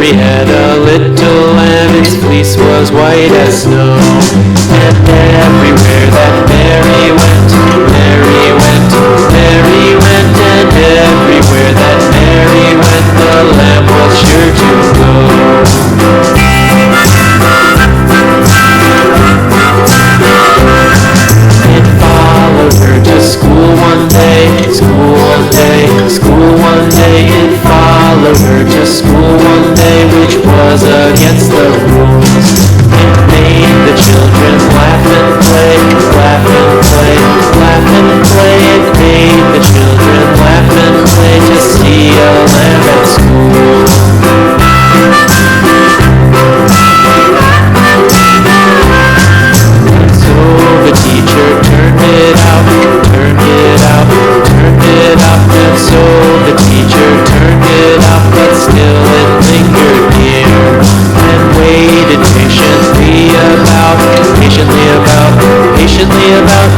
Mary had a little lamb, its fleece was white as snow. And everywhere that Mary went, Mary went, Mary went, and everywhere that Mary went, the lamb was sure to go. It followed her to school one day, school one day, school one day. It followed her to school one day, which was against the rules. It made the children laugh and play, laugh and play, laugh and play. It made the children laugh and play to see a lamb at school. So the teacher turned it out, turned it out, turned it out. And so the teacher turned it out, but still it lingered near, and waited patiently about, patiently about, patiently about.